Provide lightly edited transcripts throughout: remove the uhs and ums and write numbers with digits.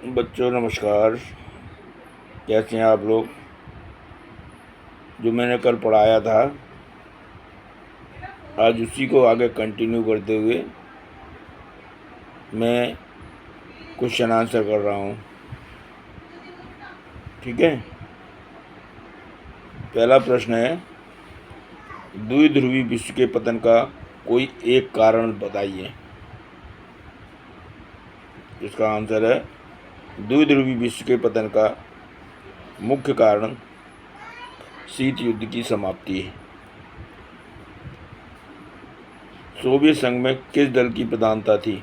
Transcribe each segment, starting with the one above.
बच्चों नमस्कार। कैसे हैं आप लोग? जो मैंने कल पढ़ाया था आज उसी को आगे कंटिन्यू करते हुए मैं क्वेश्चन आंसर कर रहा हूँ। ठीक है। पहला प्रश्न है, द्विध्रुवी विश्व के पतन का कोई एक कारण बताइए। इसका आंसर है, द्विध्रुवी विश्व के पतन का मुख्य कारण शीत युद्ध की समाप्ति है। सोवियत संघ में किस दल की प्रधानता थी?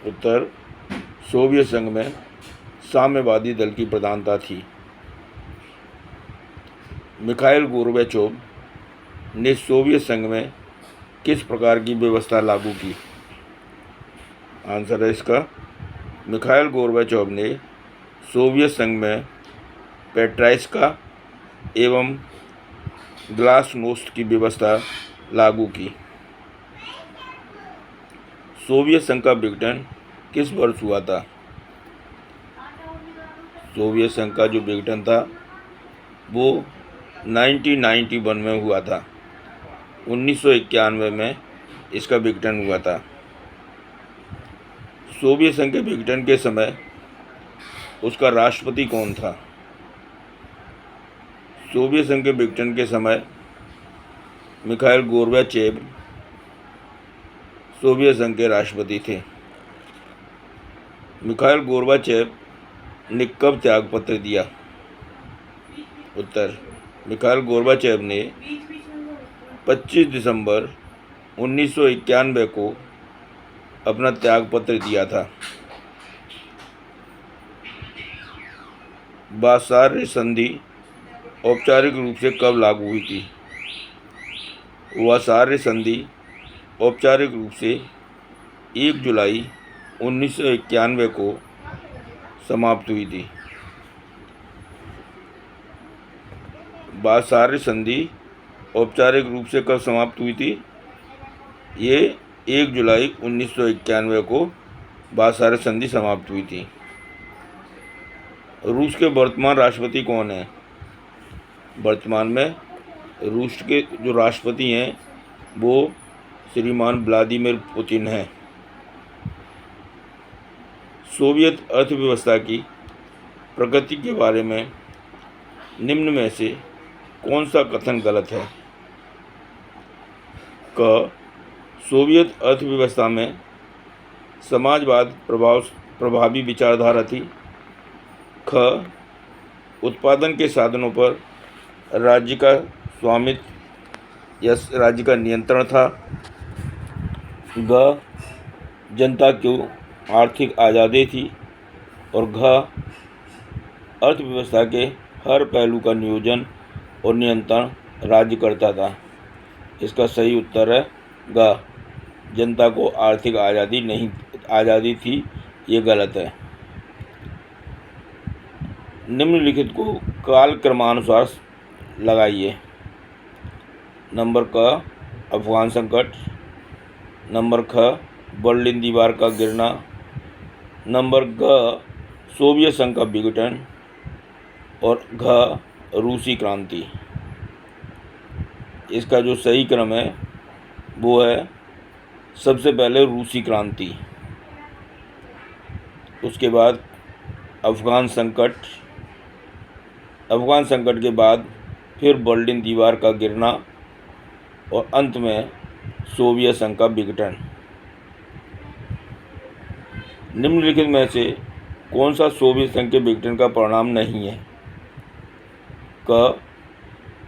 उत्तर, सोवियत संघ में साम्यवादी दल की प्रधानता थी। मिखाइल गोर्बाचोव ने सोवियत संघ में किस प्रकार की व्यवस्था लागू की? आंसर है इसका, मिखाइल गोर्बाचोव ने सोवियत संघ में पेट्राइस्का एवं ग्लासनोस्ट की व्यवस्था लागू की। सोवियत संघ का विघटन किस वर्ष हुआ था? सोवियत संघ का जो विघटन था वो 1991 में हुआ था। 1991 में इसका विघटन हुआ था। सोवियत संघ के विघटन के समय उसका राष्ट्रपति कौन था? सोवियत संघ के विघटन के समय मिखाइल गोर्बाचेव सोवियत संघ के राष्ट्रपति थे। मिखाइल गोर्बाचेव ने कब त्यागपत्र दिया? उत्तर, मिखाइल गोर्बाचेव ने 25 दिसंबर 1991 को अपना त्यागपत्र दिया था। वार्साय संधि औपचारिक रूप से कब लागू हुई थी? वार्साय संधि औपचारिक रूप से 1 जुलाई 1991 को समाप्त हुई थी। वार्साय संधि औपचारिक रूप से कब समाप्त हुई थी? ये 1 जुलाई 1991 को वार्साय संधि समाप्त हुई थी। रूस के वर्तमान राष्ट्रपति कौन है? वर्तमान में रूस के जो राष्ट्रपति हैं वो श्रीमान व्लादिमीर पुतिन हैं। सोवियत अर्थव्यवस्था की प्रगति के बारे में निम्न में से कौन सा कथन गलत है? क, सोवियत अर्थव्यवस्था में समाजवाद प्रभावी विचारधारा थी। ख, उत्पादन के साधनों पर राज्य का स्वामित्व या राज्य का नियंत्रण था। ग, जनता को आर्थिक आज़ादी थी। और घ, अर्थव्यवस्था के हर पहलू का नियोजन और नियंत्रण राज्य करता था। इसका सही उत्तर है ग, जनता को आर्थिक आज़ादी थी। ये गलत है। निम्नलिखित को काल क्रमानुसार लगाइए। नंबर क, अफगान संकट। नंबर ख, बर्लिन दीवार का गिरना। नंबर ग, सोवियत संघ का विघटन। और घ, रूसी क्रांति। इसका जो सही क्रम है वो है सबसे पहले रूसी क्रांति, उसके बाद अफगान संकट, अफगान संकट के बाद फिर बर्लिन दीवार का गिरना और अंत में सोवियत संघ का विघटन। निम्नलिखित में से कौन सा सोवियत संघ के विघटन का परिणाम नहीं है? क,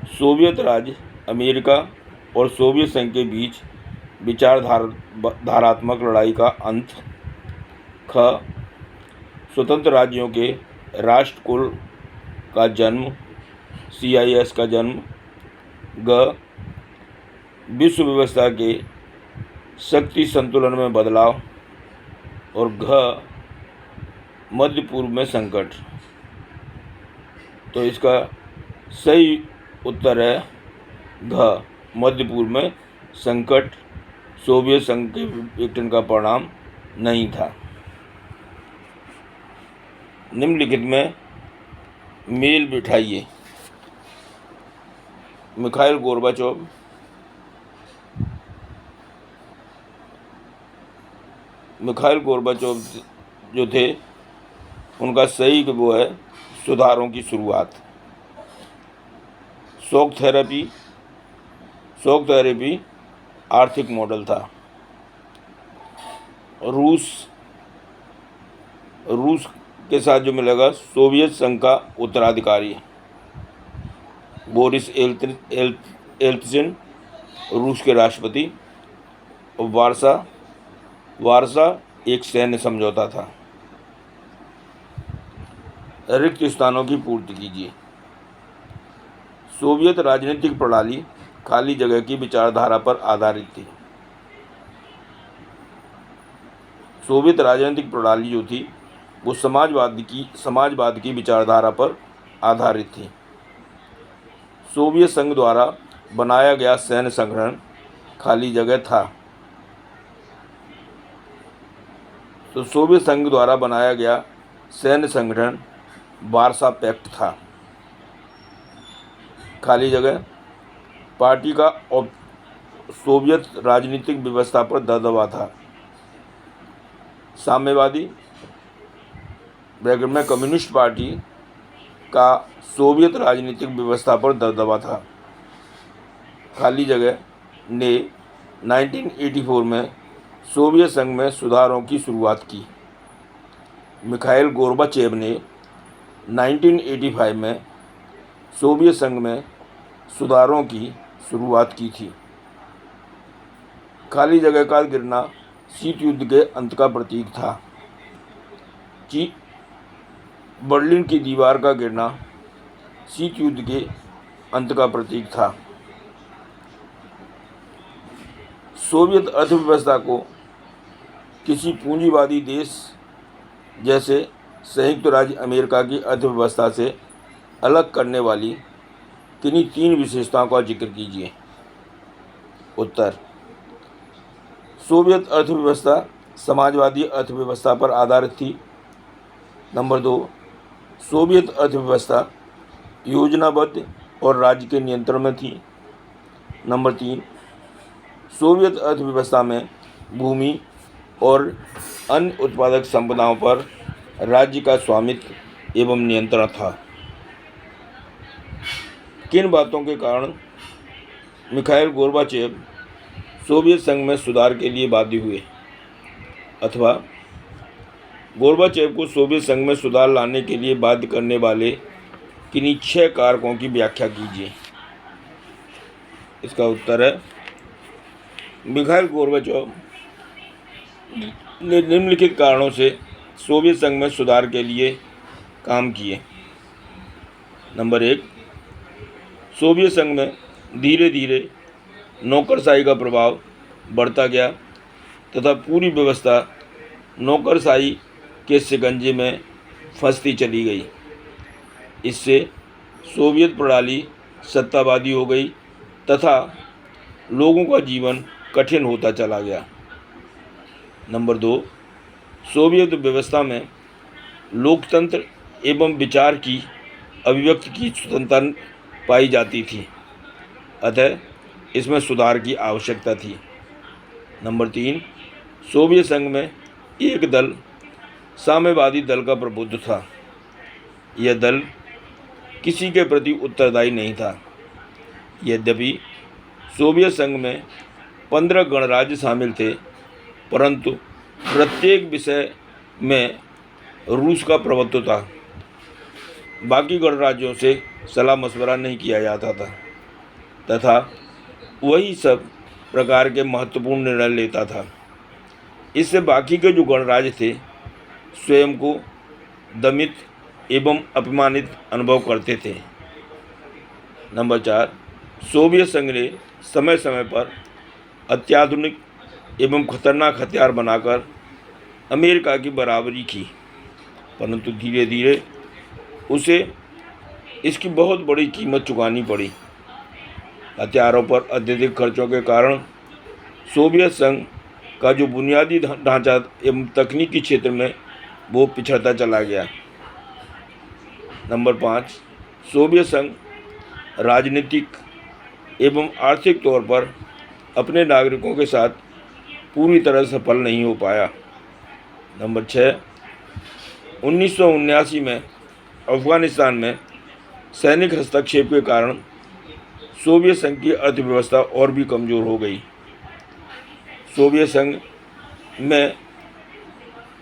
सोवियत राज्य अमेरिका और सोवियत संघ के बीच विचारधारात्मक लड़ाई का अंत। ख, स्वतंत्र राज्यों के राष्ट्रकुल का जन्म, CIS का जन्म। ग, विश्व व्यवस्था के शक्ति संतुलन में बदलाव। और घ, मध्य पूर्व में संकट। तो इसका सही उत्तर है घ, मध्य पूर्व में संकट सोवियत संघ के विघटन का परिणाम नहीं था। निम्नलिखित में मेल बिठाइए। मिखाइल गोर्बाचोव, जो थे, उनका सही वो है सुधारों की शुरुआत। शॉक थेरेपी आर्थिक मॉडल था। रूस के साथ जो मिलेगा सोवियत संघ का उत्तराधिकारी बोरिस एल्त्सिन, रूस के राष्ट्रपति। और वारसा एक सैन्य समझौता था। रिक्त स्थानों की पूर्ति कीजिए। सोवियत राजनीतिक प्रणाली खाली जगह की विचारधारा पर आधारित थी। सोवियत राजनीतिक प्रणाली जो थी वो समाजवाद की विचारधारा पर आधारित थी। सोवियत संघ द्वारा बनाया गया सैन्य संगठन खाली जगह था। तो सोवियत संघ द्वारा बनाया गया सैन्य संगठन वारसा पैक्ट था। खाली जगह पार्टी का और सोवियत राजनीतिक व्यवस्था पर दबदबा था। साम्यवादी ब्रैकेट में कम्युनिस्ट पार्टी का सोवियत राजनीतिक व्यवस्था पर दबदबा था। खाली जगह ने 1984 में सोवियत संघ में सुधारों की शुरुआत की। मिखाइल गोर्बाचेव ने 1985 में सोवियत संघ में सुधारों की शुरुआत की थी। खाली जगह का गिरना शीत युद्ध के अंत का प्रतीक था। बर्लिन की दीवार का गिरना शीत युद्ध के अंत का प्रतीक था। सोवियत अर्थव्यवस्था को किसी पूंजीवादी देश जैसे संयुक्त राज्य अमेरिका की अर्थव्यवस्था से अलग करने वाली किन्हीं 3 विशेषताओं का जिक्र कीजिए। उत्तर: सोवियत अर्थव्यवस्था समाजवादी अर्थव्यवस्था पर आधारित थी। नंबर 2, सोवियत अर्थव्यवस्था योजनाबद्ध और राज्य के नियंत्रण में थी। नंबर 3, सोवियत अर्थव्यवस्था में भूमि और अन्य उत्पादक संपदाओं पर राज्य का स्वामित्व एवं नियंत्रण था। किन बातों के कारण मिखाइल गोर्बाचेव सोवियत संघ में सुधार के लिए बाध्य हुए, अथवा गोर्बाचेव को सोवियत संघ में सुधार लाने के लिए बाध्य करने वाले किन्हीं 6 कारकों की व्याख्या कीजिए। इसका उत्तर है मिखाइल गोर्बाचेव ने निम्नलिखित कारणों से सोवियत संघ में सुधार के लिए काम किए। नंबर 1, सोवियत संघ में धीरे धीरे नौकरशाही का प्रभाव बढ़ता गया तथा पूरी व्यवस्था नौकरशाही के शिकंजे में फंसती चली गई। इससे सोवियत प्रणाली सत्तावादी हो गई तथा लोगों का जीवन कठिन होता चला गया। नंबर 2, सोवियत व्यवस्था में लोकतंत्र एवं विचार की अभिव्यक्ति की स्वतंत्रता पाई जाती थी, अतः इसमें सुधार की आवश्यकता थी। नंबर 3, सोवियत संघ में एक दल साम्यवादी दल का प्रभुत्व था। यह दल किसी के प्रति उत्तरदायी नहीं था। यद्यपि सोवियत संघ में 15 गणराज्य शामिल थे, परंतु प्रत्येक विषय में रूस का प्रभुत्व था। बाकी गणराज्यों से सलाह मशवरा नहीं किया जाता था तथा वही सब प्रकार के महत्वपूर्ण निर्णय लेता था। इससे बाकी के जो गणराज्य थे स्वयं को दमित एवं अपमानित अनुभव करते थे। नंबर 4, सोवियत संघ ने समय समय पर अत्याधुनिक एवं खतरनाक हथियार बनाकर अमेरिका की बराबरी की, परंतु धीरे धीरे उसे इसकी बहुत बड़ी कीमत चुकानी पड़ी। हथियारों पर अत्यधिक खर्चों के कारण सोवियत संघ का जो बुनियादी ढांचा एवं तकनीकी क्षेत्र में वो पिछड़ता चला गया। नंबर 5, सोवियत संघ राजनीतिक एवं आर्थिक तौर पर अपने नागरिकों के साथ पूरी तरह सफल नहीं हो पाया। नंबर 6, 1979 में अफ़गानिस्तान में सैनिक हस्तक्षेप के कारण सोवियत संघ की अर्थव्यवस्था और भी कमज़ोर हो गई। सोवियत संघ में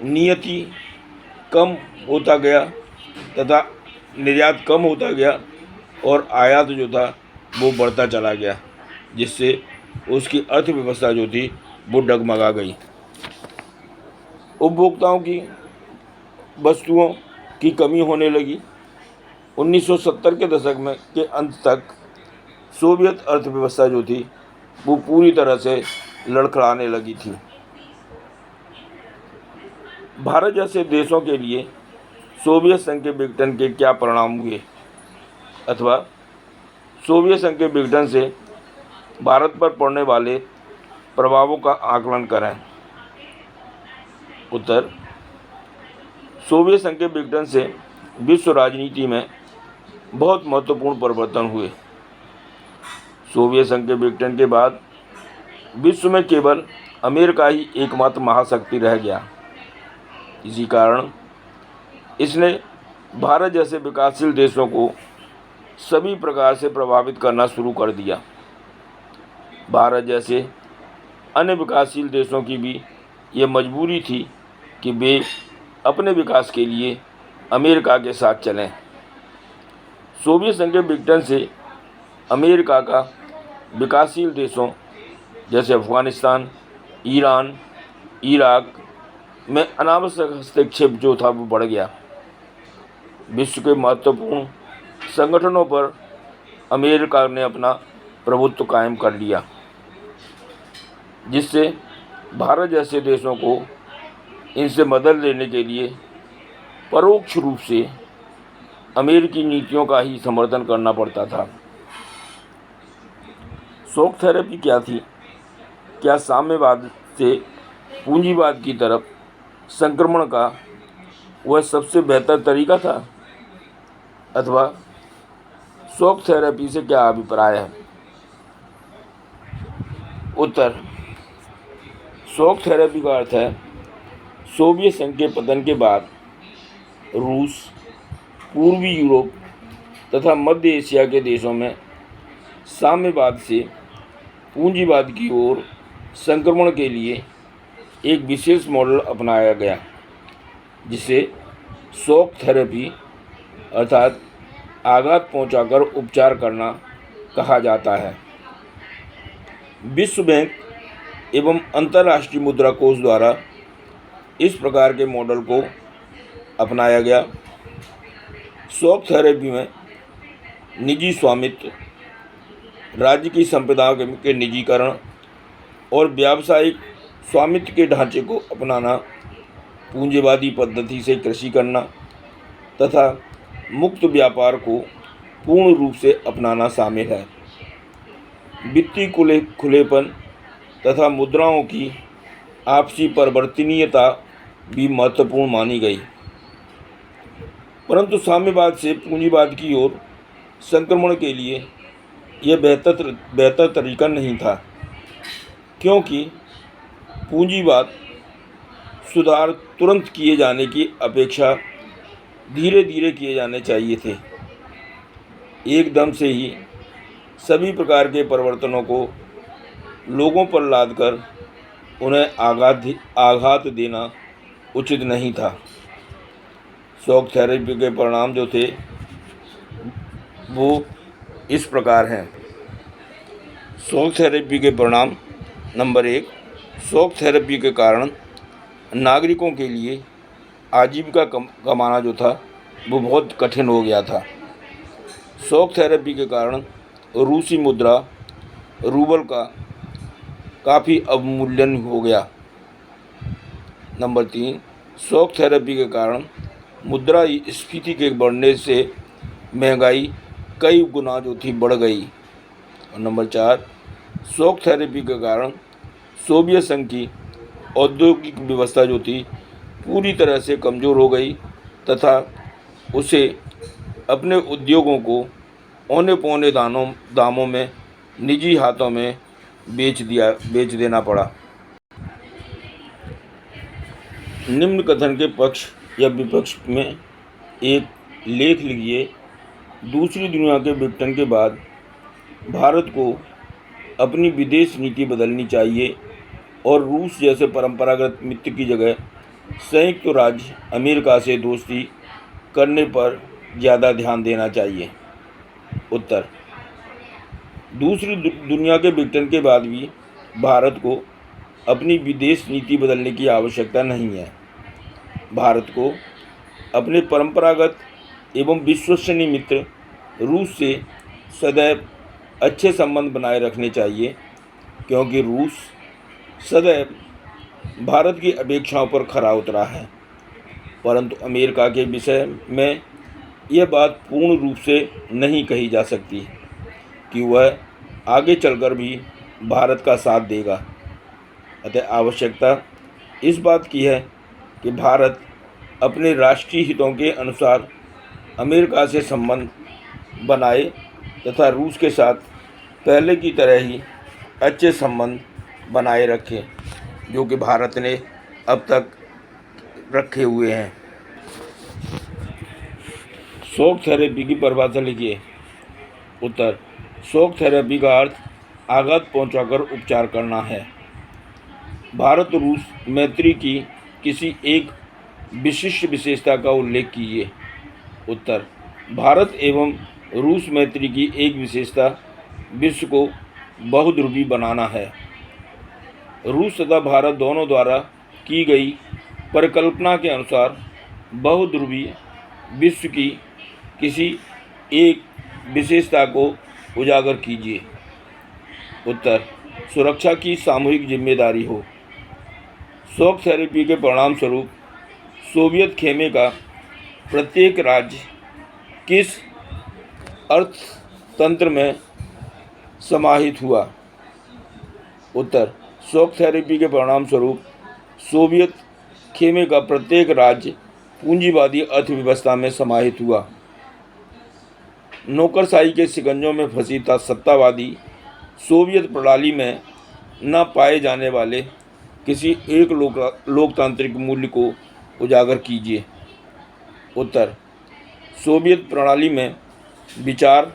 नियति कम होता गया तथा निर्यात कम होता गया और आयात जो था वो बढ़ता चला गया, जिससे उसकी अर्थव्यवस्था जो थी वो डगमगा गई। उपभोक्ताओं की वस्तुओं की कमी होने लगी। 1970 के दशक में के अंत तक सोवियत अर्थव्यवस्था जो थी वो पूरी तरह से लड़खड़ाने लगी थी। भारत जैसे देशों के लिए सोवियत संघ के विघटन के क्या परिणाम हुए, अथवा सोवियत संघ के विघटन से भारत पर पड़ने वाले प्रभावों का आकलन करें। उत्तर, सोवियत संघ के विघटन से विश्व राजनीति में बहुत महत्वपूर्ण परिवर्तन हुए। सोवियत संघ के विघटन के बाद विश्व में केवल अमेरिका ही एकमात्र महाशक्ति रह गया। इसी कारण इसने भारत जैसे विकासशील देशों को सभी प्रकार से प्रभावित करना शुरू कर दिया। भारत जैसे अन्य विकासशील देशों की भी ये मजबूरी थी कि वे अपने विकास के लिए अमेरिका के साथ चलें। सोवियत संघ के विघटन से अमेरिका का विकासशील देशों जैसे अफ़गानिस्तान, ईरान, इराक में अनावश्यक हस्तक्षेप जो था वो बढ़ गया। विश्व के महत्वपूर्ण संगठनों पर अमेरिका ने अपना प्रभुत्व कायम कर लिया, जिससे भारत जैसे देशों को इनसे मदद लेने के लिए परोक्ष रूप से अमेरिकी नीतियों का ही समर्थन करना पड़ता था। शॉक थेरेपी क्या थी? क्या साम्यवाद से पूंजीवाद की तरफ संक्रमण का वह सबसे बेहतर तरीका था, अथवा शॉक थेरेपी से क्या अभिप्राय है? उत्तर, शॉक थेरेपी का अर्थ है सोवियत संघ के पतन के बाद रूस, पूर्वी यूरोप तथा मध्य एशिया के देशों में साम्यवाद से पूंजीवाद की ओर संक्रमण के लिए एक विशेष मॉडल अपनाया गया, जिसे शॉक थेरेपी अर्थात आघात पहुंचाकर उपचार करना कहा जाता है। विश्व बैंक एवं अंतर्राष्ट्रीय मुद्रा कोष द्वारा इस प्रकार के मॉडल को अपनाया गया। शॉक थेरेपी में निजी स्वामित्व, राज्य की संपदा के निजीकरण और व्यावसायिक स्वामित्व के ढांचे को अपनाना, पूंजीवादी पद्धति से कृषि करना तथा मुक्त व्यापार को पूर्ण रूप से अपनाना शामिल है। वित्तीय खुलेपन तथा मुद्राओं की आपसी परिवर्तनीयता भी महत्वपूर्ण मानी गई। परंतु साम्यवाद से पूंजीवाद की ओर संक्रमण के लिए यह बेहतर तरीका नहीं था, क्योंकि पूंजीवाद सुधार तुरंत किए जाने की अपेक्षा धीरे धीरे किए जाने चाहिए थे। एकदम से ही सभी प्रकार के परिवर्तनों को लोगों पर लादकर उन्हें आघात देना उचित नहीं था। शॉक थेरेपी के परिणाम जो थे वो इस प्रकार हैं। शॉक थेरेपी के परिणाम नंबर 1, शॉक थेरेपी के कारण नागरिकों के लिए आजीविका कमाना जो था वो बहुत कठिन हो गया था। शॉक थेरेपी के कारण रूसी मुद्रा रूबल का काफ़ी अवमूल्यन हो गया। नंबर 3, शॉक थेरेपी के कारण मुद्रा स्फीति के बढ़ने से महंगाई कई गुना जो थी बढ़ गई। और नंबर 4, शॉक थेरेपी के कारण सोवियत संघ की औद्योगिक व्यवस्था जो थी पूरी तरह से कमज़ोर हो गई तथा उसे अपने उद्योगों को औने पौने दामों में निजी हाथों में बेच देना पड़ा। निम्न कथन के पक्ष या विपक्ष में एक लेख लिखिए। दूसरी दुनिया के विघटन के बाद भारत को अपनी विदेश नीति बदलनी चाहिए और रूस जैसे परंपरागत मित्र की जगह संयुक्त राज्य अमेरिका से दोस्ती करने पर ज़्यादा ध्यान देना चाहिए। उत्तर: दूसरी दुनिया के विघटन के बाद भी भारत को अपनी विदेश नीति बदलने की आवश्यकता नहीं है। भारत को अपने परंपरागत एवं विश्वसनीय मित्र रूस से सदैव अच्छे संबंध बनाए रखने चाहिए, क्योंकि रूस सदैव भारत की अपेक्षाओं पर खरा उतरा है। परंतु अमेरिका के विषय में यह बात पूर्ण रूप से नहीं कही जा सकती कि वह आगे चलकर भी भारत का साथ देगा। अतः आवश्यकता इस बात की है कि भारत अपने राष्ट्रीय हितों के अनुसार अमेरिका से संबंध बनाए तथा रूस के साथ पहले की तरह ही अच्छे संबंध बनाए रखे, जो कि भारत ने अब तक रखे हुए हैं। शॉक थेरेपी की परिभाषा लिखिए। उत्तर: शॉक थेरेपी का अर्थ आघात पहुंचाकर उपचार करना है। भारत रूस मैत्री की किसी एक विशिष्ट विशेषता का उल्लेख कीजिए। उत्तर: भारत एवं रूस मैत्री की एक विशेषता विश्व को बहुध्रुवी बनाना है। रूस तथा भारत दोनों द्वारा की गई परिकल्पना के अनुसार बहुध्रुवी विश्व की किसी एक विशेषता को उजागर कीजिए। उत्तर: सुरक्षा की सामूहिक जिम्मेदारी हो। शॉक थेरेपी के परिणाम स्वरूप सोवियत खेमे का प्रत्येक राज्य किस अर्थतंत्र में समाहित हुआ? उत्तर: शॉक थेरेपी के परिणाम स्वरूप सोवियत खेमे का प्रत्येक राज्य पूंजीवादी अर्थव्यवस्था में समाहित हुआ। नौकरशाही के शिकंजों में फंसी सत्तावादी सोवियत प्रणाली में न पाए जाने वाले किसी एक लोकतांत्रिक मूल्य को उजागर कीजिए। उत्तर: सोवियत प्रणाली में विचार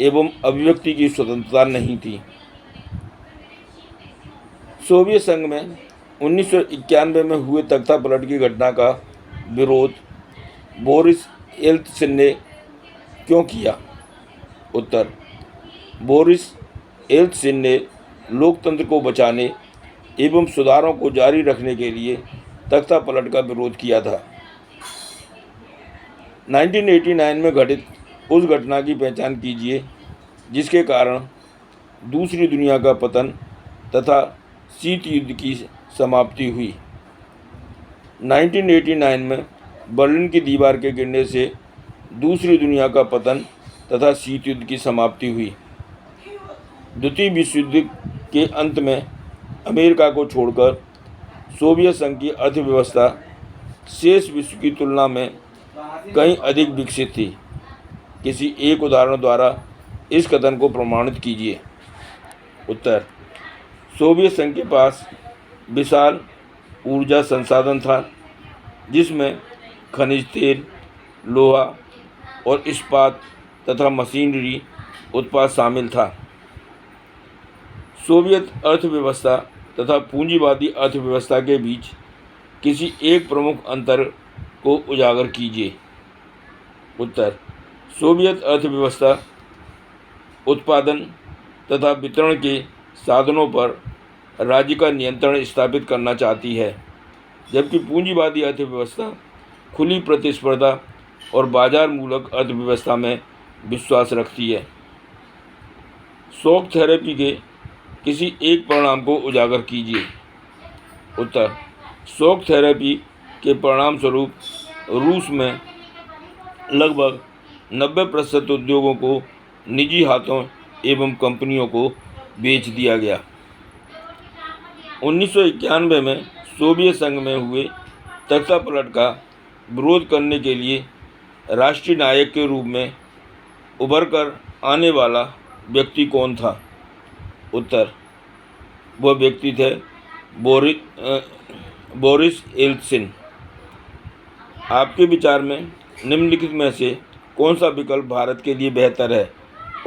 एवं अभिव्यक्ति की स्वतंत्रता नहीं थी। सोवियत संघ में 1991 में हुए तख्तापलट की घटना का विरोध बोरिस येल्त्सिन ने क्यों किया? उत्तर: बोरिस येल्त्सिन ने लोकतंत्र को बचाने एवं सुधारों को जारी रखने के लिए तख्तापलट का विरोध किया था। 1989 में घटित उस घटना की पहचान कीजिए जिसके कारण दूसरी दुनिया का पतन तथा शीत युद्ध की समाप्ति हुई। 1989 में बर्लिन की दीवार के गिरने से दूसरी दुनिया का पतन तथा शीत युद्ध की समाप्ति हुई। द्वितीय विश्व युद्ध के अंत में अमेरिका को छोड़कर सोवियत संघ की अर्थव्यवस्था शेष विश्व की तुलना में कहीं अधिक विकसित थी। किसी एक उदाहरण द्वारा इस कथन को प्रमाणित कीजिए। उत्तर: सोवियत संघ के पास विशाल ऊर्जा संसाधन था, जिसमें खनिज तेल, लोहा और इस्पात तथा मशीनरी उत्पाद शामिल था। सोवियत अर्थव्यवस्था तथा पूंजीवादी अर्थव्यवस्था के बीच किसी एक प्रमुख अंतर को उजागर कीजिए। उत्तर: सोवियत अर्थव्यवस्था उत्पादन तथा वितरण के साधनों पर राज्य का नियंत्रण स्थापित करना चाहती है, जबकि पूंजीवादी अर्थव्यवस्था खुली प्रतिस्पर्धा और बाजार मूलक अर्थव्यवस्था में विश्वास रखती है। शॉक थेरेपी के किसी एक परिणाम को उजागर कीजिए। उत्तर: शॉक थेरेपी के परिणाम स्वरूप रूस में लगभग 90% उद्योगों को निजी हाथों एवं कंपनियों को बेच दिया गया। 1991 में सोवियत संघ में हुए तख्तापलट का विरोध करने के लिए राष्ट्रीय नायक के रूप में उभर कर आने वाला व्यक्ति कौन था? उत्तर, वह व्यक्ति थे बोरिस येल्त्सिन। आपके विचार में निम्नलिखित में से कौन सा विकल्प भारत के लिए बेहतर है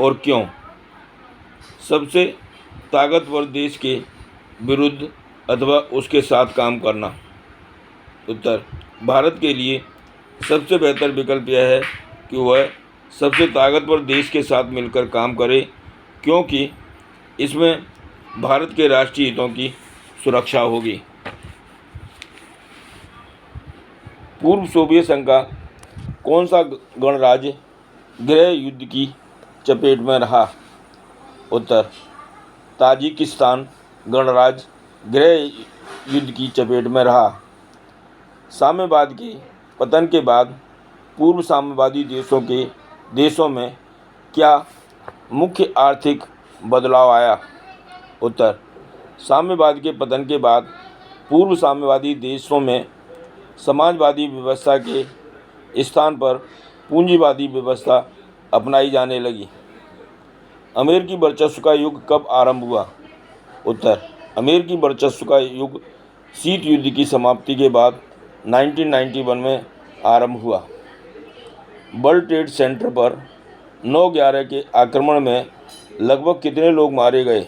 और क्यों? सबसे ताकतवर देश के विरुद्ध अथवा उसके साथ काम करना। उत्तर, भारत के लिए सबसे बेहतर विकल्प यह है कि वह सबसे ताकतवर देश के साथ मिलकर काम करे, क्योंकि इसमें भारत के राष्ट्रीय हितों की सुरक्षा होगी। पूर्व सोवियत संघ का कौन सा गणराज्य गृह युद्ध की चपेट में रहा? उत्तर, ताजिकिस्तान गणराज्य गृह युद्ध की चपेट में रहा। साम्यवाद के पतन के बाद पूर्व साम्यवादी देशों में क्या मुख्य आर्थिक बदलाव आया? उत्तर, साम्यवाद के पतन के बाद पूर्व साम्यवादी देशों में समाजवादी व्यवस्था के स्थान पर पूंजीवादी व्यवस्था अपनाई जाने लगी। अमेरिकी वर्चस्व का युग कब आरंभ हुआ? उत्तर, अमेरिकी वर्चस्व का युग शीत युद्ध की समाप्ति के बाद 1991 में आरंभ हुआ। वर्ल्ड ट्रेड सेंटर पर 9/11 के आक्रमण में लगभग कितने लोग मारे गए?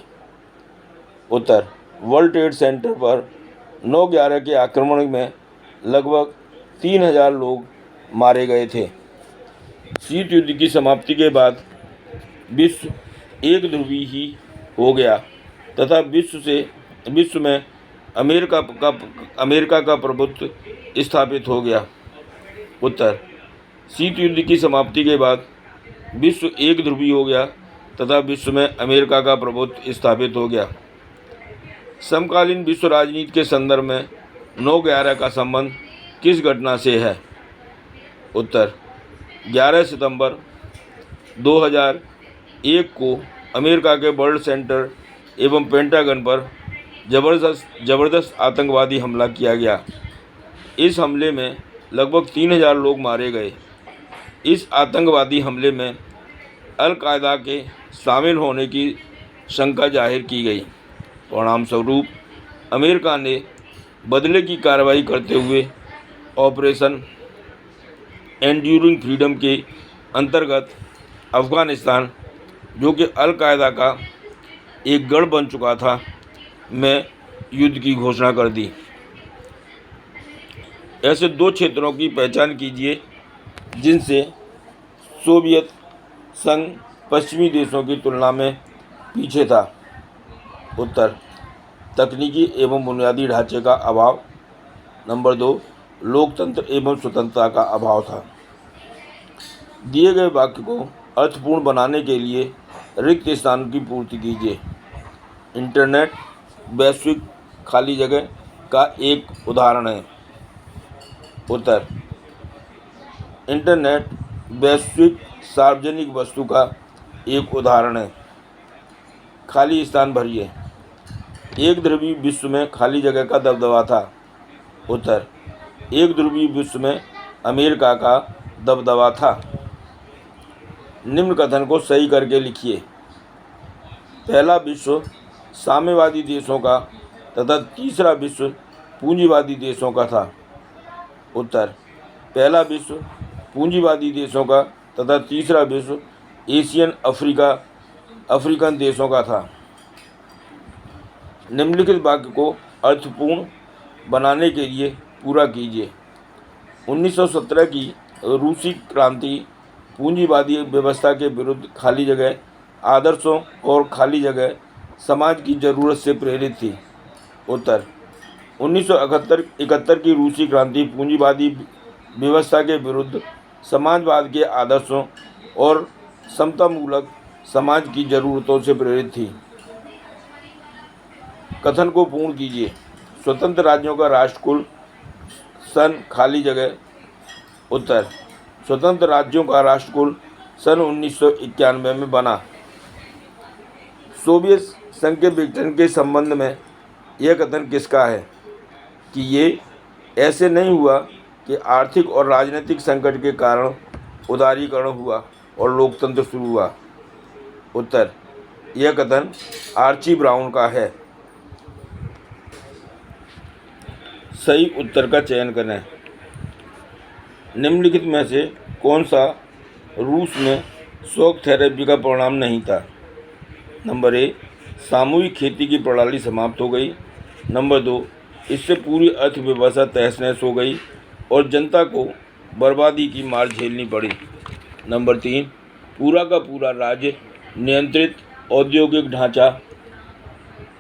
उत्तर, वर्ल्ड ट्रेड सेंटर पर 9/11 के आक्रमण में लगभग 3000 लोग मारे गए थे। शीत युद्ध की समाप्ति के बाद विश्व एक ध्रुवी ही हो गया तथा विश्व में अमेरिका का प्रभुत्व स्थापित हो गया। उत्तर, शीत युद्ध की समाप्ति के बाद विश्व एक ध्रुवी हो गया तथा विश्व में अमेरिका का प्रभुत्व स्थापित हो गया। समकालीन विश्व राजनीति के संदर्भ में 9/11 का संबंध किस घटना से है? उत्तर, 11 सितंबर 2001 को अमेरिका के वर्ल्ड सेंटर एवं पेंटागन पर जबरदस्त आतंकवादी हमला किया गया। इस हमले में लगभग 3000 लोग मारे गए। इस आतंकवादी हमले में अल कायदा के शामिल होने की शंका जाहिर की गई। परिणामस्वरूप अमेरिका ने बदले की कार्रवाई करते हुए ऑपरेशन एंड्यूरिंग फ्रीडम के अंतर्गत अफ़गानिस्तान, जो कि अल कायदा का एक गढ़ बन चुका था, में युद्ध की घोषणा कर दी। ऐसे 2 क्षेत्रों की पहचान कीजिए जिनसे सोवियत संघ पश्चिमी देशों की तुलना में पीछे था। उत्तर, तकनीकी एवं बुनियादी ढांचे का अभाव। नंबर 2, लोकतंत्र एवं स्वतंत्रता का अभाव था। दिए गए वाक्य को अर्थपूर्ण बनाने के लिए रिक्त स्थान की पूर्ति कीजिए। इंटरनेट वैश्विक खाली जगह का एक उदाहरण है। उत्तर, इंटरनेट वैश्विक सार्वजनिक वस्तु का एक उदाहरण है। खाली स्थान भरिए। एक ध्रुवीय विश्व में खाली जगह का दबदबा था। उत्तर, एक ध्रुवीय विश्व में अमेरिका का दबदबा था। निम्न कथन को सही करके लिखिए। पहला विश्व साम्यवादी देशों का तथा तीसरा विश्व पूंजीवादी देशों का था। उत्तर, पहला विश्व पूंजीवादी देशों का तथा तीसरा विश्व एशियन अफ्रीकन देशों का था। निम्नलिखित वाक्य को अर्थपूर्ण बनाने के लिए पूरा कीजिए। 1917 की रूसी क्रांति पूंजीवादी व्यवस्था के विरुद्ध खाली जगह आदर्शों और खाली जगह समाज की ज़रूरत से प्रेरित थी। उत्तर, 1971 की रूसी क्रांति पूंजीवादी व्यवस्था के विरुद्ध समाजवाद के आदर्शों और समतामूलक समाज की ज़रूरतों से प्रेरित थी। कथन को पूर्ण कीजिए। स्वतंत्र राज्यों का राष्ट्रकुल सन खाली जगह। उत्तर, स्वतंत्र राज्यों का राष्ट्रकुल सन 1991 में बना। सोवियत संघ के विघटन के संबंध में यह कथन किसका है कि ये ऐसे नहीं हुआ कि आर्थिक और राजनीतिक संकट के कारण उदारीकरण हुआ और लोकतंत्र शुरू हुआ? उत्तर, यह कथन आर्ची ब्राउन का है। सही उत्तर का चयन करें। निम्नलिखित में से कौन सा रूस में शॉक थेरेपी का परिणाम नहीं था? नंबर ए, सामूहिक खेती की प्रणाली समाप्त हो गई। नंबर 2, इससे पूरी अर्थव्यवस्था तहस नहस हो गई और जनता को बर्बादी की मार झेलनी पड़ी। नंबर 3, पूरा का पूरा राज्य नियंत्रित औद्योगिक ढांचा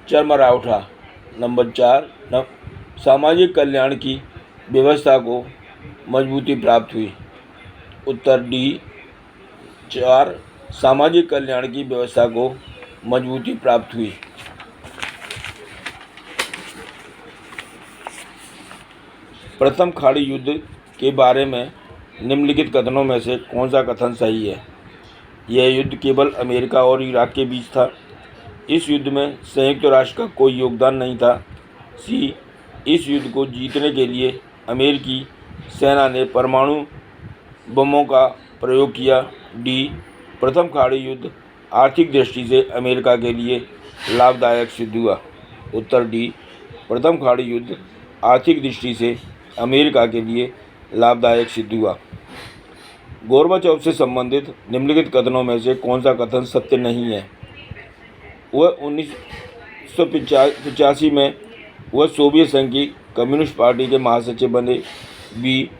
चरमरा उठा। नंबर 4, सामाजिक कल्याण की व्यवस्था को मजबूती प्राप्त हुई। उत्तर डी 4, सामाजिक कल्याण की व्यवस्था को मजबूती प्राप्त हुई। प्रथम खाड़ी युद्ध के बारे में निम्नलिखित कथनों में से कौन सा कथन सही है? यह युद्ध केवल अमेरिका और इराक के बीच था। इस युद्ध में संयुक्त राष्ट्र का कोई योगदान नहीं था। सी, इस युद्ध को जीतने के लिए अमेरिकी सेना ने परमाणु बमों का प्रयोग किया। डी, प्रथम खाड़ी युद्ध आर्थिक दृष्टि से अमेरिका के लिए लाभदायक सिद्ध हुआ। उत्तर डी, प्रथम खाड़ी युद्ध आर्थिक दृष्टि से अमेरिका के लिए लाभदायक सिद्ध हुआ। गोर्बाचोव से संबंधित निम्नलिखित कथनों में से कौन सा कथन सत्य नहीं है? वह 1985 में वह सोवियत संघ की कम्युनिस्ट पार्टी के महासचिव बने। बी,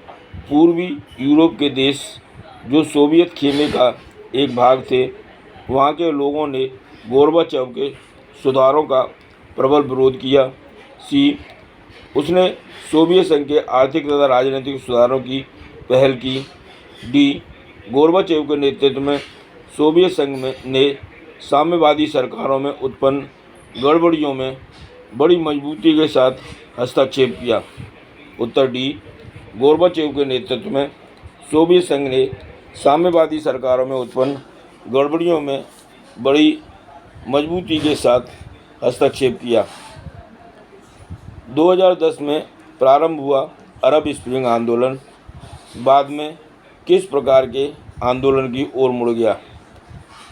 पूर्वी यूरोप के देश जो सोवियत खेमे का एक भाग थे, वहाँ के लोगों ने गोर्बाचोव के सुधारों का प्रबल विरोध किया। सी, उसने सोवियत संघ के आर्थिक तथा राजनीतिक सुधारों की पहल की। डी, गोर्बाचोव के नेतृत्व में सोवियत संघ ने साम्यवादी सरकारों में उत्पन्न गड़बड़ियों में बड़ी मजबूती के साथ हस्तक्षेप किया। उत्तर डी, गोर्बाचोव के नेतृत्व में सोवियत संघ ने साम्यवादी सरकारों में उत्पन्न गड़बड़ियों में बड़ी मजबूती के साथ हस्तक्षेप किया। 2010 में प्रारंभ हुआ अरब स्प्रिंग आंदोलन बाद में किस प्रकार के आंदोलन की ओर मुड़ गया?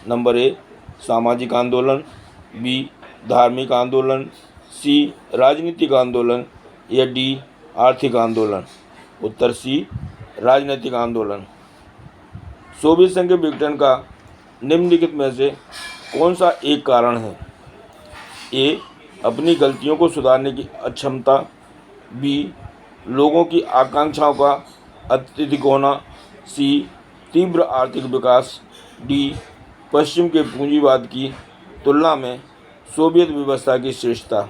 नंबर ए, सामाजिक आंदोलन। बी, धार्मिक आंदोलन। सी, राजनीतिक आंदोलन। या डी, आर्थिक आंदोलन। उत्तर सी, राजनीतिक आंदोलन। सोवियत संघ के विघटन का निम्नलिखित में से कौन सा एक कारण है? ए, अपनी गलतियों को सुधारने की अक्षमता। बी, लोगों की आकांक्षाओं का अत्यधिक होना। सी, तीव्र आर्थिक विकास। डी, पश्चिम के पूंजीवाद की तुलना में सोवियत व्यवस्था की श्रेष्ठता।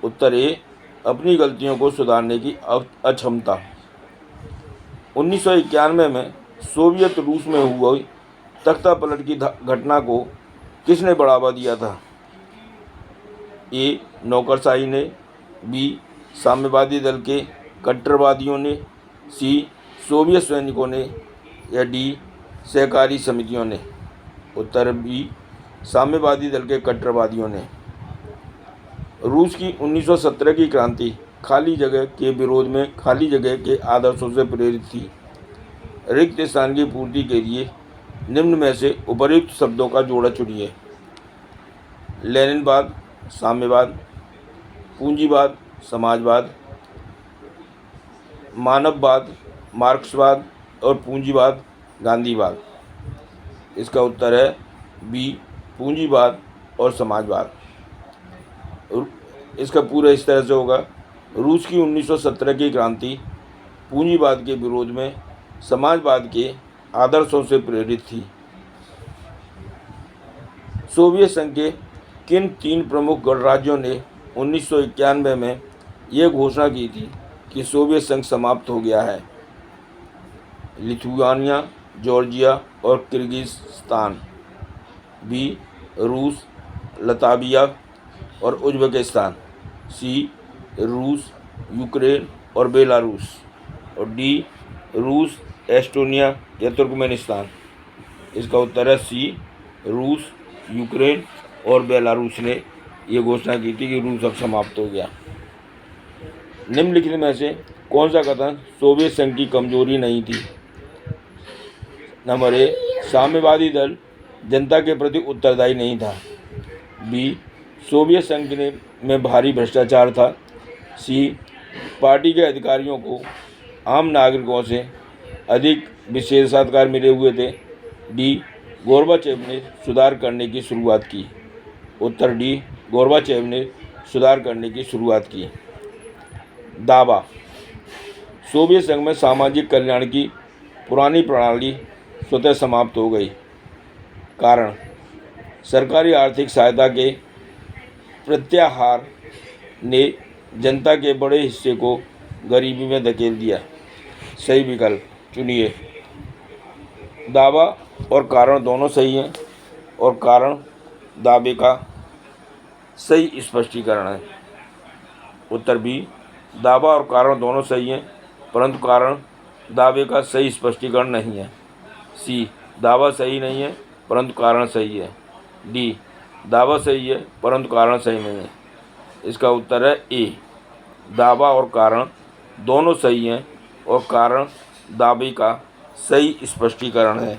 उत्तर ए, अपनी गलतियों को सुधारने की अक्षमता। 1991 में सोवियत रूस में हुई तख्तापलट की घटना को किसने बढ़ावा दिया था? ए, नौकरशाही ने। बी, साम्यवादी दल के कट्टरवादियों ने। सी, सोवियत सैनिकों ने। या डी, सहकारी समितियों ने। उत्तर बी, साम्यवादी दल के कट्टरवादियों ने। रूस की 1917 की क्रांति खाली जगह के विरोध में खाली जगह के आदर्शों से प्रेरित थी। रिक्त स्थान की पूर्ति के लिए निम्न में से उपर्युक्त शब्दों का जोड़ा चुनिए। लेनिनवाद, साम्यवाद। पूंजीवाद, समाजवाद। मानववाद, मार्क्सवाद। और पूंजीवाद, गांधीवाद। इसका उत्तर है बी, पूंजीवाद और समाजवाद। इसका पूरा इस तरह से होगा। रूस की 1917 की क्रांति पूंजीवाद के विरोध में समाजवाद के आदर्शों से प्रेरित थी। सोवियत संघ के किन 3 प्रमुख गणराज्यों ने 1991 में यह घोषणा की थी कि सोवियत संघ समाप्त हो गया है? लिथुआनिया, जॉर्जिया और किर्गिस्तान। बी, रूस, लताविया और उज्बेकिस्तान। सी, रूस, यूक्रेन और बेलारूस। और डी, रूस, एस्टोनिया या तुर्कमेनिस्तान। इसका उत्तर है सी, रूस, यूक्रेन और बेलारूस ने ये घोषणा की थी कि रूस अब समाप्त हो गया। निम्नलिखित में से कौन सा कथन सोवियत संघ की कमजोरी नहीं थी? नंबर ए, साम्यवादी दल जनता के प्रति उत्तरदायी नहीं था। बी, सोवियत संघ में भारी भ्रष्टाचार था। सी, पार्टी के अधिकारियों को आम नागरिकों से अधिक विशेषाधिकार मिले हुए थे। डी, गोर्बाचेव ने सुधार करने की शुरुआत की। उत्तर डी, गोर्बाचेव ने सुधार करने की शुरुआत की। दावा, सोवियत संघ में सामाजिक कल्याण की पुरानी प्रणाली स्वतः समाप्त हो गई। कारण, सरकारी आर्थिक सहायता के प्रत्याहार ने जनता के बड़े हिस्से को गरीबी में धकेल दिया। सही विकल्प चुनिए। दावा और कारण दोनों सही हैं और कारण दावे का सही स्पष्टीकरण है। उत्तर बी, दावा और कारण दोनों सही हैं परंतु कारण दावे का सही स्पष्टीकरण नहीं है। सी, दावा सही नहीं है परंतु कारण सही है। डी, दावा सही है परंतु कारण सही नहीं है। इसका उत्तर है ए, दावा और कारण दोनों सही हैं और कारण दावे का सही स्पष्टीकरण है।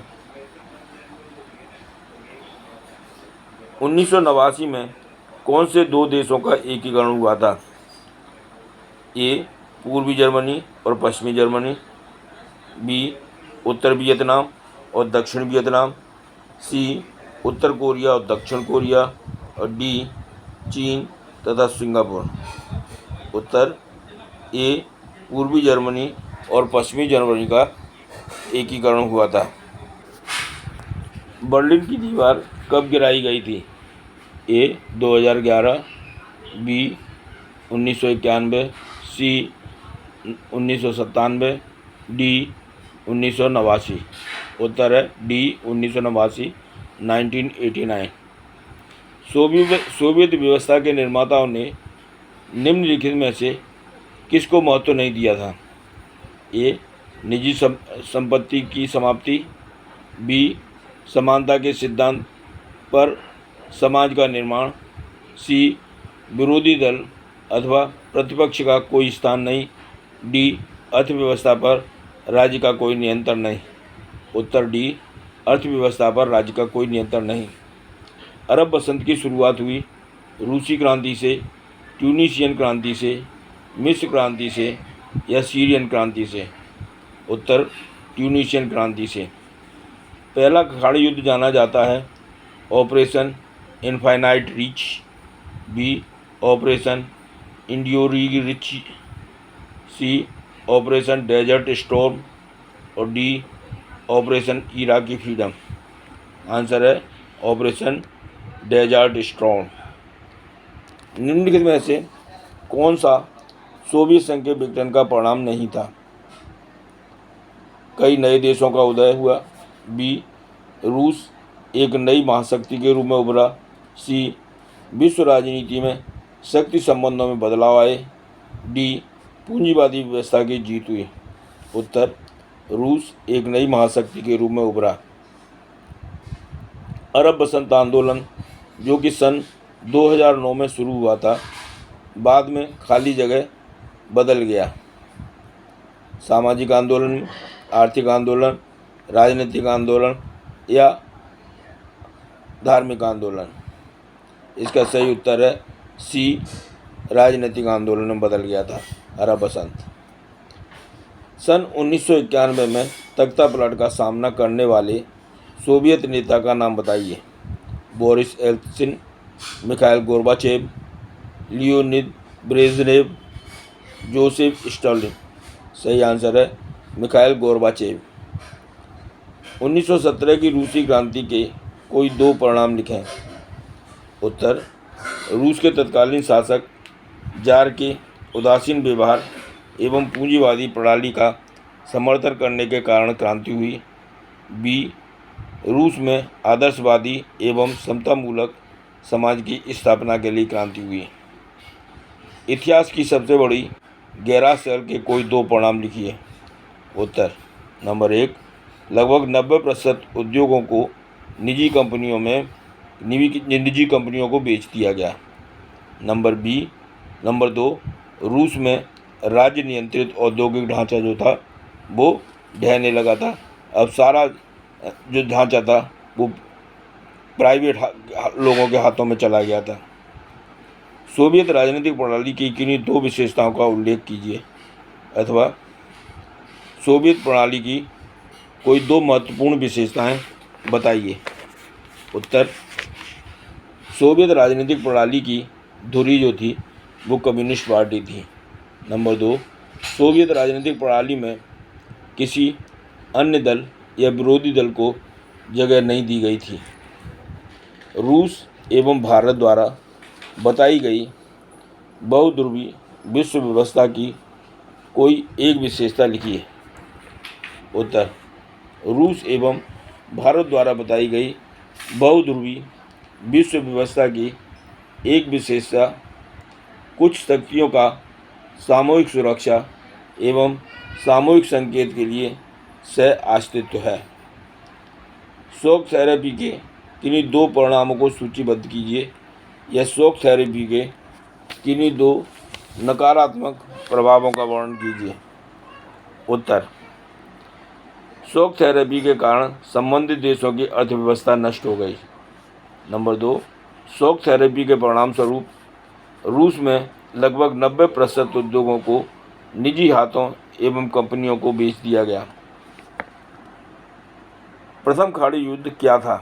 1989 में कौन से दो देशों का एकीकरण हुआ था? ए, पूर्वी जर्मनी और पश्चिमी जर्मनी। बी, उत्तर वियतनाम और दक्षिण वियतनाम। सी, उत्तर कोरिया और दक्षिण कोरिया। और डी, चीन तथा सिंगापुर। उत्तर ए, पूर्वी जर्मनी और पश्चिमी जर्मनी का एकीकरण हुआ था। बर्लिन की दीवार कब गिराई गई थी? ए, 2011। बी, 1991। सी, 1997। डी, 1989। उत्तर है डी, 1989, 1989। सोवियत व्यवस्था के निर्माताओं ने निम्नलिखित में से किसको महत्व नहीं दिया था? ए, निजी संपत्ति की समाप्ति। बी, समानता के सिद्धांत पर समाज का निर्माण। सी, विरोधी दल अथवा प्रतिपक्ष का कोई स्थान नहीं। डी, अर्थव्यवस्था पर राज्य का कोई नियंत्रण नहीं। उत्तर डी, अर्थव्यवस्था पर राज्य का कोई नियंत्रण नहीं। अरब बसंत की शुरुआत हुई रूसी क्रांति से, ट्यूनीशियन क्रांति से, मिस्र क्रांति से या सीरियन क्रांति से? उत्तर ट्यूनीशियन क्रांति से। पहला खाड़ी युद्ध जाना जाता है operation infinite reach. B, operation enduring reach. C, operation desert storm. और D, operation Iraqi freedom. Answer है ऑपरेशन डेजर्ट स्टॉर्म। निम्नलिखित में से कौन सा सोवियत संघ के विघटन का परिणाम नहीं था? कई नए देशों का उदय हुआ। बी, रूस एक नई महाशक्ति के रूप में उभरा। सी, विश्व राजनीति में शक्ति संबंधों में बदलाव आए। डी, पूंजीवादी व्यवस्था की जीत हुई। उत्तर रूस एक नई महाशक्ति के रूप में उभरा। अरब बसंत आंदोलन जो कि सन 2009 में शुरू हुआ था, बाद में खाली जगह बदल गया। सामाजिक आंदोलन, आर्थिक आंदोलन, राजनीतिक आंदोलन या धार्मिक आंदोलन? इसका सही उत्तर है सी, राजनीतिक आंदोलन में बदल गया था अरब बसंत। सन 1991 में तख्ता पलट का सामना करने वाले सोवियत नेता का नाम बताइए। Boris Yeltsin, Mikhail Gorbachev, Leonid Brezhnev, Joseph Stalin. सही आंसर है मिखाइल गोर्बाचेव। 1917 की रूसी क्रांति के कोई दो परिणाम लिखें। उत्तर रूस के तत्कालीन शासक जार के उदासीन व्यवहार एवं पूंजीवादी प्रणाली का समर्थन करने के कारण क्रांति हुई। बी, रूस में आदर्शवादी एवं समतामूलक समाज की स्थापना के लिए क्रांति हुई। इतिहास की सबसे बड़ी गैराशल के कोई दो परिणाम लिखिए। उत्तर नंबर 1, लगभग 90% उद्योगों को निजी कंपनियों को बेच दिया गया। नंबर 2, रूस में राज्य नियंत्रित औद्योगिक ढांचा जो था वो ढहने लगा था। अब सारा जो ढांचा था वो प्राइवेट लोगों के हाथों में चला गया था। सोवियत राजनीतिक प्रणाली की किन्हीं दो विशेषताओं का उल्लेख कीजिए, अथवा सोवियत प्रणाली की कोई दो महत्वपूर्ण विशेषताएं बताइए। उत्तर, सोवियत राजनीतिक प्रणाली की धुरी जो थी वो कम्युनिस्ट पार्टी थी। नंबर 2, सोवियत राजनीतिक प्रणाली में किसी अन्य दल या विरोधी दल को जगह नहीं दी गई थी। रूस एवं भारत द्वारा बताई गई बहुध्रुवी विश्व व्यवस्था की कोई एक विशेषता लिखिए। उत्तर, रूस एवं भारत द्वारा बताई गई बहुध्रुवी विश्व व्यवस्था की एक विशेषता कुछ शक्तियों का सामूहिक सुरक्षा एवं सामूहिक संकेत के लिए सह अस्तित्व है। शॉक थेरेपी के किन्हीं दो परिणामों को सूचीबद्ध कीजिए, या शॉक थेरेपी के किन्हीं दो नकारात्मक प्रभावों का वर्णन कीजिए। उत्तर, शॉक थेरेपी के कारण संबंधित देशों की अर्थव्यवस्था नष्ट हो गई। नंबर 2, शॉक थेरेपी के परिणाम स्वरूप रूस में लगभग 90% उद्योगों को निजी हाथों एवं कंपनियों को बेच दिया गया। प्रथम खाड़ी युद्ध क्या था?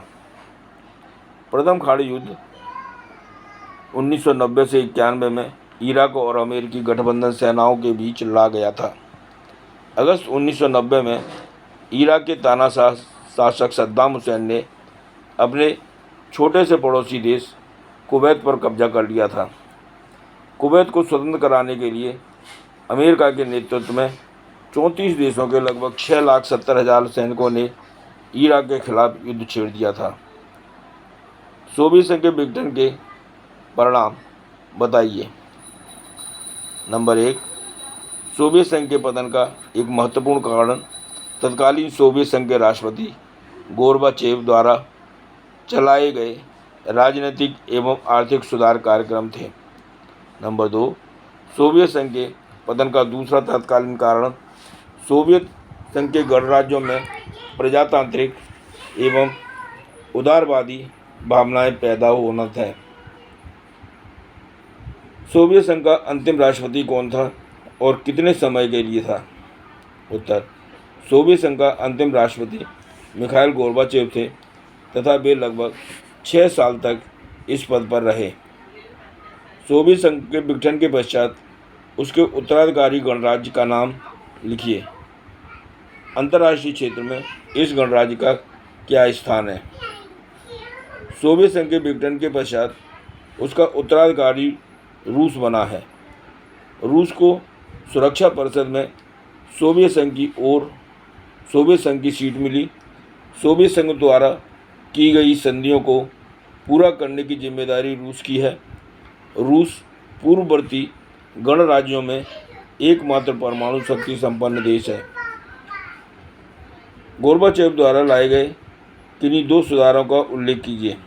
प्रथम खाड़ी युद्ध 1990 से 91 में इराक और अमेरिकी गठबंधन सेनाओं के बीच लड़ा गया था। अगस्त 1990 में इराक के तानाशाह शासक सद्दाम हुसैन ने अपने छोटे से पड़ोसी देश कुवैत पर कब्जा कर लिया था। कुवैत को स्वतंत्र कराने के लिए अमेरिका के नेतृत्व में 34 देशों के लगभग 6,70,000 सैनिकों ने इराक के खिलाफ युद्ध छेड़ दिया था। सोवियत संघ के विघटन के परिणाम बताइए। नंबर 1, सोवियत संघ के पतन का एक महत्वपूर्ण कारण तत्कालीन सोवियत संघ के राष्ट्रपति गोर्बाचेव द्वारा चलाए गए राजनीतिक एवं आर्थिक सुधार कार्यक्रम थे। नंबर 2, सोवियत संघ के पतन का दूसरा तत्कालीन कारण सोवियत संघ के गणराज्यों में प्रजातांत्रिक एवं उदारवादी भावनाएं पैदा होना था। सोवियत संघ का अंतिम राष्ट्रपति कौन था और कितने समय के लिए था? उत्तर, सोवियत संघ का अंतिम राष्ट्रपति मिखाइल गोर्बाचेव थे तथा वे लगभग 6 साल तक इस पद पर रहे। सोवियत संघ के विघटन के पश्चात उसके उत्तराधिकारी गणराज्य का नाम लिखिए। अंतर्राष्ट्रीय क्षेत्र में इस गणराज्य का क्या स्थान है? सोवियत संघ के विघटन के पश्चात उसका उत्तराधिकारी रूस बना है। रूस को सुरक्षा परिषद में सोवियत संघ की ओर सोवियत संघ की सीट मिली। सोवियत संघ द्वारा की गई संधियों को पूरा करने की जिम्मेदारी रूस की है। रूस पूर्ववर्ती गणराज्यों में एकमात्र परमाणु शक्ति संपन्न देश है। गोर्बाचेव द्वारा लाए गए किन्हीं दो सुधारों का उल्लेख कीजिए।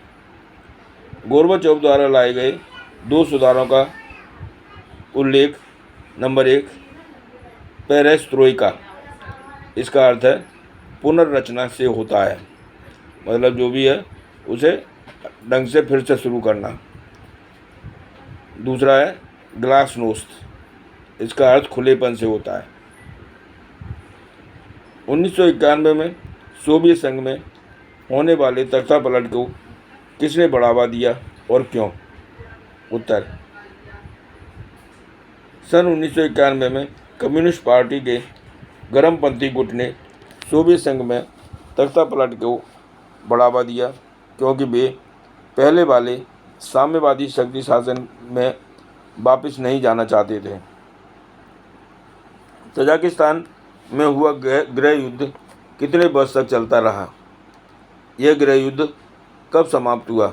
गोर्बाचेव द्वारा लाए गए दो सुधारों का उल्लेख। Number 1, perestroika. इसका अर्थ है पुनर्रचना से होता है, मतलब जो भी है उसे ढंग से फिर से शुरू करना। दूसरा है ग्लासनोस्त। इसका अर्थ खुलेपन से होता है। 1991 में सोवियत संघ में होने वाले तख्तापलट को किसने बढ़ावा दिया और क्यों? उत्तर, सन 1991 में कम्युनिस्ट पार्टी के गर्मपंथी गुट ने सोवियत संघ में तख्तापलट को बढ़ावा दिया क्योंकि वे पहले वाले साम्यवादी शक्ति शासन में वापस नहीं जाना चाहते थे। तजाकिस्तान में हुआ गृह युद्ध कितने वर्ष तक चलता रहा? यह गृह युद्ध कब समाप्त हुआ?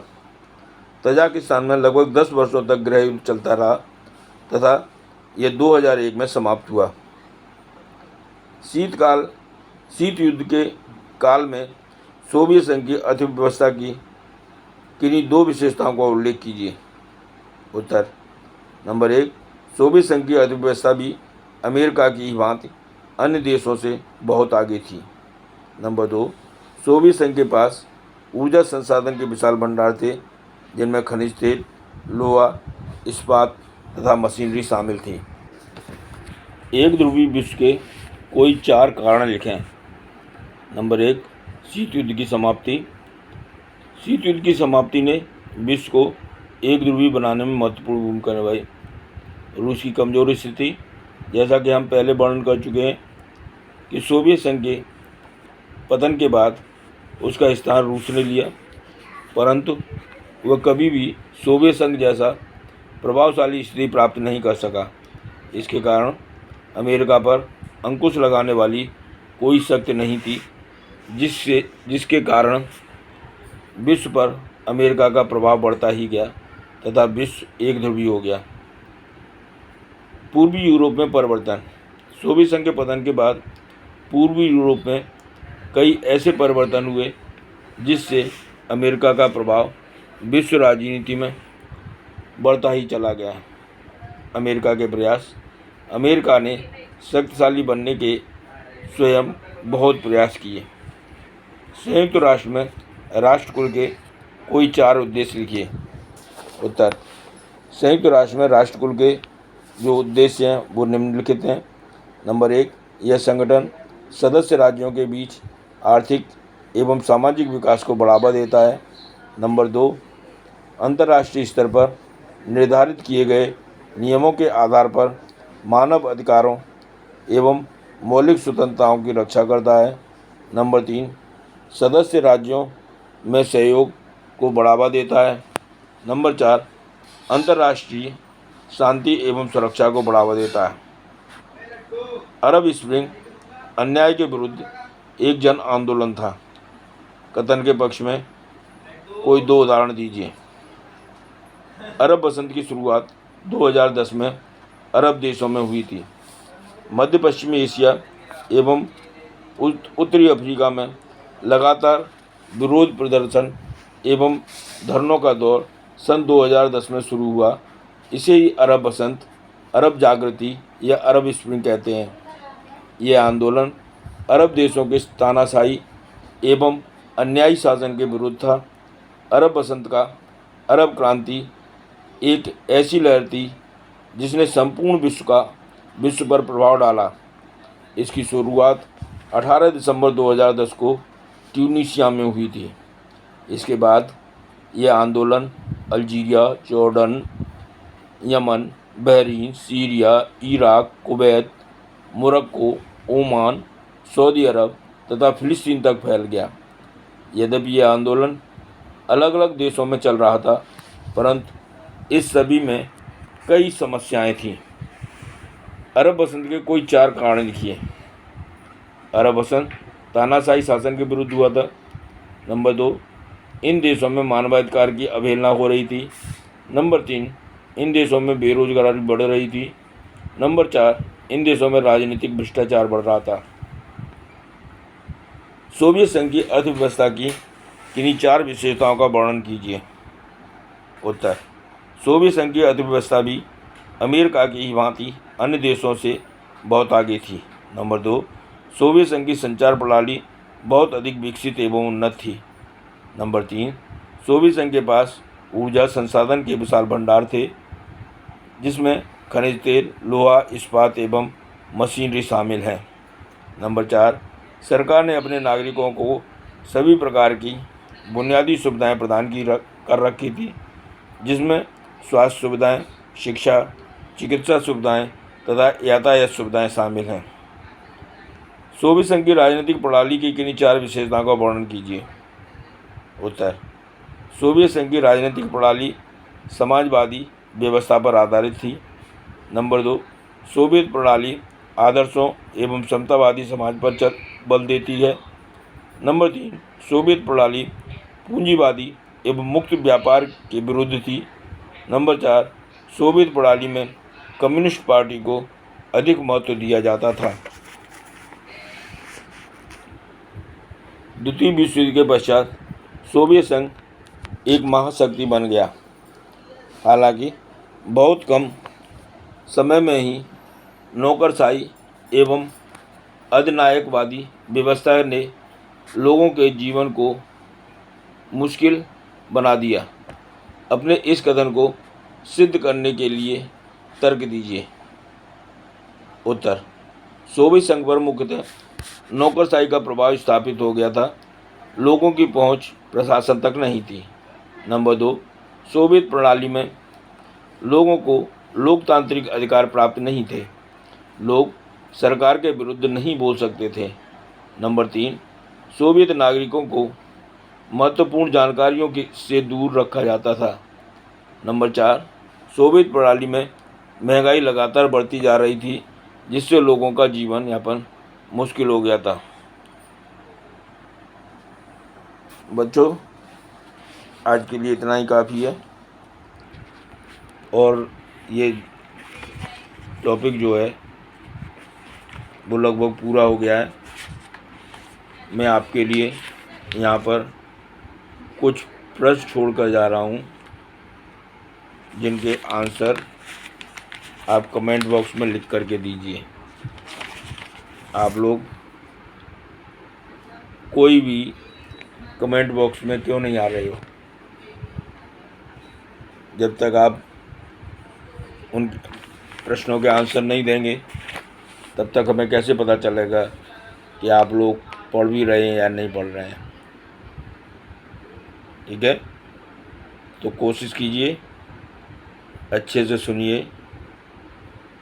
तजाकिस्तान में लगभग 10 वर्षों तक गृह युद्ध चलता रहा तथा यह 2001 में समाप्त हुआ। शीत युद्ध के काल में सोवियत संघ की अर्थव्यवस्था की किन्हीं दो विशेषताओं का उल्लेख कीजिए। उत्तर, नंबर 1, सोवियत संघ की अर्थव्यवस्था भी अमेरिका की ही भांति अन्य देशों से बहुत आगे थी। नंबर 2, सोवियत संघ के पास ऊर्जा संसाधन के विशाल भंडार थे, जिनमें खनिज तेल, लोहा, इस्पात तथा मशीनरी शामिल थी। एक ध्रुवीय विश्व के कोई 4 कारण लिखें। नंबर 1, शीत युद्ध की समाप्ति। शीत युद्ध की समाप्ति ने विश्व को एक ध्रुवीय बनाने में महत्वपूर्ण भूमिका निभाई। रूस की कमजोर स्थिति, जैसा कि हम पहले वर्णन कर चुके हैं कि सोवियत संघ के पतन के बाद उसका स्थान रूस ने लिया, परंतु वह कभी भी सोवियत संघ जैसा प्रभावशाली स्थिति प्राप्त नहीं कर सका। इसके कारण अमेरिका पर अंकुश लगाने वाली कोई शक्ति नहीं थी, जिसके कारण विश्व पर अमेरिका का प्रभाव बढ़ता ही गया तथा विश्व एक ध्रुवीय हो गया। पूर्वी यूरोप में परिवर्तन। सोवियत संघ के पतन के बाद पूर्वी यूरोप में कई ऐसे परिवर्तन हुए जिससे अमेरिका का प्रभाव विश्व राजनीति में बढ़ता ही चला गया। अमेरिका के प्रयास। अमेरिका ने शक्तिशाली बनने के स्वयं बहुत प्रयास किए। संयुक्त राष्ट्र में राष्ट्रकुल के कोई 4 उद्देश्य लिखिए। उत्तर, संयुक्त राष्ट्र में राष्ट्रकुल के जो उद्देश्य हैं वो निम्नलिखित हैं। नंबर 1, यह संगठन सदस्य राज्यों के बीच आर्थिक एवं सामाजिक विकास को बढ़ावा देता है। नंबर 2, अंतर्राष्ट्रीय स्तर पर निर्धारित किए गए नियमों के आधार पर मानव अधिकारों एवं मौलिक स्वतंत्रताओं की रक्षा करता है। नंबर 3, सदस्य राज्यों में सहयोग को बढ़ावा देता है। नंबर 4, अंतर्राष्ट्रीय शांति एवं सुरक्षा को बढ़ावा देता है। अरब स्प्रिंग अन्याय के विरुद्ध एक जन आंदोलन था। कथन के पक्ष में कोई 2 उदाहरण दीजिए। अरब बसंत की शुरुआत 2010 में अरब देशों में हुई थी। मध्य पश्चिमी एशिया एवं उत्तरी अफ्रीका में लगातार विरोध प्रदर्शन एवं धरनों का दौर सन 2010 में शुरू हुआ। इसे ही अरब बसंत, अरब जागृति या अरब स्प्रिंग कहते हैं। यह आंदोलन अरब देशों के तानाशाही एवं अन्यायी शासन के विरुद्ध था। अरब बसंत का अरब क्रांति एक ऐसी लहर थी जिसने संपूर्ण विश्व पर प्रभाव डाला। इसकी शुरुआत 18 दिसंबर 2010 को ट्यूनीशिया में हुई थी। इसके बाद यह आंदोलन Algeria, Jordan, Yemen, Bahrain, Syria, Iraq, Kuwait, Morocco, Oman, Saudi Arab तथा फिलिस्तीन तक फैल गया। यद्यपि यह आंदोलन अलग अलग देशों में चल रहा था, परंतु इस सभी में कई समस्याएं थीं। अरब बसंत के कोई 4 कारण लिखिए। अरब बसंत तानाशाही शासन के विरुद्ध हुआ था। नंबर 2, इन देशों में मानवाधिकार की अवहेलना हो रही थी। नंबर 3, इन देशों में बेरोजगारी बढ़ रही थी। नंबर 4, इन देशों में राजनीतिक भ्रष्टाचार बढ़ रहा था। सोवियत संघ की अर्थव्यवस्था की किन्हीं 4 विशेषताओं का वर्णन कीजिए। उत्तर, सोवियत संघ की अर्थव्यवस्था भी अमेरिका की ही भांति अन्य देशों से बहुत आगे थी। नंबर 2, सोवियत संघ की संचार प्रणाली बहुत अधिक विकसित एवं उन्नत थी। नंबर 3, सोवियत संघ के पास ऊर्जा संसाधन के विशाल भंडार थे, जिसमें खनिज तेल, लोहा, इस्पात एवं मशीनरी शामिल हैं। नंबर 4, सरकार ने अपने नागरिकों को सभी प्रकार की बुनियादी सुविधाएं प्रदान कर रखी थी, जिसमें स्वास्थ्य सुविधाएं, शिक्षा, चिकित्सा सुविधाएं तथा यातायात सुविधाएं शामिल हैं। सोवियत संघ की राजनीतिक प्रणाली की किन्हीं 4 विशेषताओं का वर्णन कीजिए। उत्तर, सोवियत संघ की राजनीतिक प्रणाली समाजवादी व्यवस्था पर आधारित थी। नंबर 2, सोवियत प्रणाली आदर्शों एवं समतावादी समाज पर बल देती है। नंबर 3, सोवियत प्रणाली पूंजीवादी एवं मुक्त व्यापार के विरुद्ध थी। नंबर 4, सोवियत प्रणाली में कम्युनिस्ट पार्टी को अधिक महत्व दिया जाता था। द्वितीय विश्व युद्ध के पश्चात सोवियत संघ एक महाशक्ति बन गया। हालांकि बहुत कम समय में ही नौकरशाही एवं अधिनायकवादी व्यवस्था ने लोगों के जीवन को मुश्किल बना दिया। अपने इस कथन को सिद्ध करने के लिए तर्क दीजिए। उत्तर, सोवियत संघ पर मुख्यतः नौकरशाही का प्रभाव स्थापित हो गया था। लोगों की पहुंच प्रशासन तक नहीं थी। नंबर 2, सोवियत प्रणाली में लोगों को लोकतांत्रिक अधिकार प्राप्त नहीं थे। लोग सरकार के विरुद्ध नहीं बोल सकते थे। नंबर 3, सोवियत नागरिकों को महत्वपूर्ण जानकारियों से दूर रखा जाता था। नंबर 4, सोवियत प्रणाली में महंगाई लगातार बढ़ती जा रही थी, जिससे लोगों का जीवन यापन मुश्किल हो गया था। बच्चों, आज के लिए इतना ही काफ़ी है और ये टॉपिक जो है वो लगभग पूरा हो गया है। मैं आपके लिए यहाँ पर कुछ प्रश्न छोड़कर जा रहा हूँ, जिनके आंसर आप कमेंट बॉक्स में लिख करके दीजिए। आप लोग कोई भी कमेंट बॉक्स में क्यों नहीं आ रहे हो? जब तक आप उन प्रश्नों के आंसर नहीं देंगे तब तक हमें कैसे पता चलेगा कि आप लोग पढ़ भी रहे हैं या नहीं पढ़ रहे हैं? ठीक है, तो कोशिश कीजिए, अच्छे से सुनिए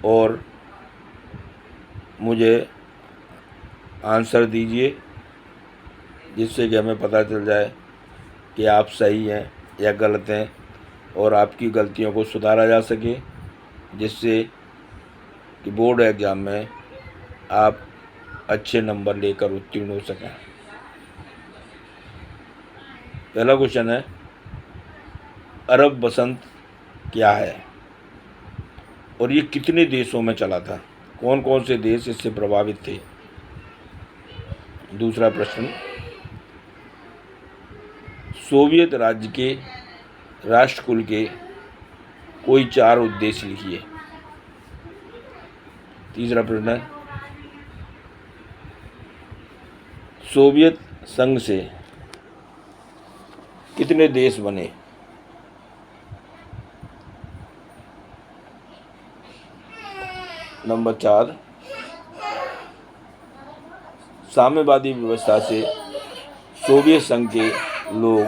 और मुझे आंसर दीजिए, जिससे कि हमें पता चल जाए कि आप सही हैं या गलत हैं और आपकी गलतियों को सुधारा जा सके, जिससे कि बोर्ड एग्ज़ाम में आप अच्छे नंबर लेकर उत्तीर्ण हो सकें। पहला क्वेश्चन है, अरब बसंत क्या है और ये कितने देशों में चला था? कौन कौन से देश इससे प्रभावित थे? दूसरा प्रश्न, सोवियत राज्य के राष्ट्रकुल के कोई 4 उद्देश्य लिखिए। तीसरा प्रश्न, सोवियत संघ से कितने देश बने? नंबर 4, साम्यवादी व्यवस्था से सोवियत संघ के लोग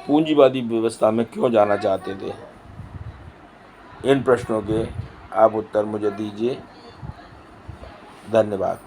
पूंजीवादी व्यवस्था में क्यों जाना चाहते थे? इन प्रश्नों के आप उत्तर मुझे दीजिए। धन्यवाद।